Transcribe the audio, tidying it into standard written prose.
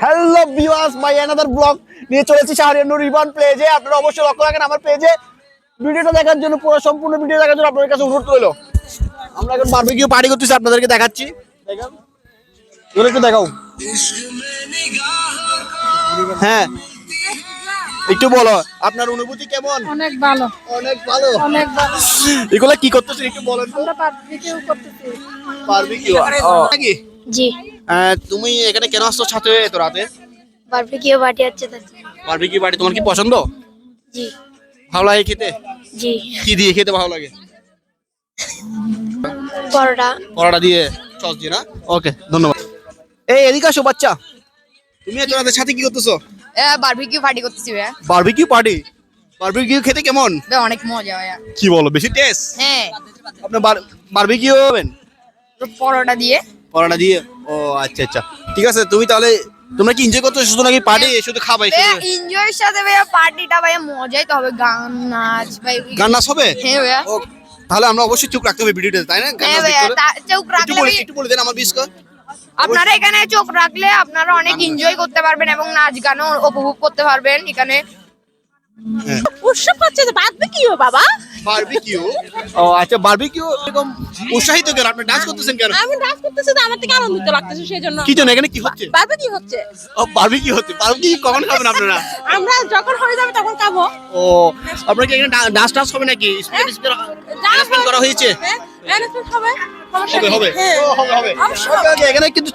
Hello viewers, my another blog নিয়ে চলেছি শাহরিয়ার নূর ribbon পেজে। আপনারা অবশ্যই লক্ষ্য রাখেন আমার পেজে। ভিডিওটা দেখার জন্য, পুরো সম্পূর্ণ ভিডিও দেখার জন্য আপনাদের কাছে অনুরোধ রইল। আমরা এখন বারবিকিউ পার্টি করতেছি, আপনাদেরকে দেখাচ্ছি। দেখাও, এগুলো একটু দেখাও। হ্যাঁ, একটু বলো আপনার অনুভূতি কেমন? অনেক ভালো, অনেক ভালো। অনেক ভালো। এগুলো কি করতেছেন একটু বলেন তো। আমরা বারবিকিউ করতেছি। বারবিকিউ নাকি? জি, তুমি এখানে কেন আসছো সাথে এত রাতে? বারবিকিউ পার্টি আছে তার জন্য। বারবিকিউ পার্টি তোমার কি পছন্দ? জি ভালো লাগে খেতে? জি, কি দিয়ে খেতে ভালো লাগে? পরোটা। পরোটা দিয়ে, সস দিয়ে না? ওকে, ধন্যবাদ। এই এদিকে আসো বাচ্চা, তুমি এত রাতের সাথে কি করতেছো? বারবিকিউ পার্টি করতেছি ভাইয়া। Barbecue party. বারবিকিউ খেতে কেমন? ভাইয়া অনেক মজা ভাইয়া। কি বলো, বেশি টেস্ট? হ্যাঁ, আপনি বারবিকিউ হবেন তো পরোটা দিয়ে। পরোটা দিয়ে? ও আচ্ছা আচ্ছা, ঠিক আছে। তুমি তাহলে তোমরা কি এনজয় করতে শুধু নাকি পার্টি শুধু খাবাই? ভাইয়া এনজয়ের সাথে ভাইয়া পার্টিটা ভাইয়া মজাই তো হবে, গান নাচ ভাই। গান নাচ হবে? হ্যাঁ ভাইয়া। ও, তাহলে আমরা অবশ্যই চোখ রাখতে হবে ভিডিওতে, তাই না? গান হ্যাঁ নাচ ভাইয়া, দেখতে হলে। চোখ রাখলে একটু বলে দেন আমার বিস্কুট। আপনারা এখানে চোখ রাখলে আপনারা অনেক এনজয় করতে পারবেন এবং নাচ গানও উপভোগ করতে পারবেন এখানে। উৎসব হচ্ছে যে বারবিকিউ বাবা। বারবিকিউ? ও আচ্ছা, বারবিকিউ এরকম উৎসাহিত কেন? আপনি ডান্স করতেছেন কেন? আমি ডান্স করতেছি তো আমার থেকে আনন্দিত লাগতেছে সেজন্য। কি জন্য এখানে কি হচ্ছে? বারবিকিউ হচ্ছে। ও, বারবিকিউ হচ্ছে। বারবিকিউ কখন খাবেন আপনারা? আমরা যখন হয়ে যাবে তখন খাবো। ও, আপনারা কি এখানে ডান্স টান্স হবে নাকি? অ্যারেঞ্জমেন্ট করা হয়েছে? হ্যাঁ, arrangement হবে। সমস্যা হবে নেই। হবে হ্যাঁ। ও, হবে হবে। অবশ্যই ওকে, ওকে, এখানে কিন্তু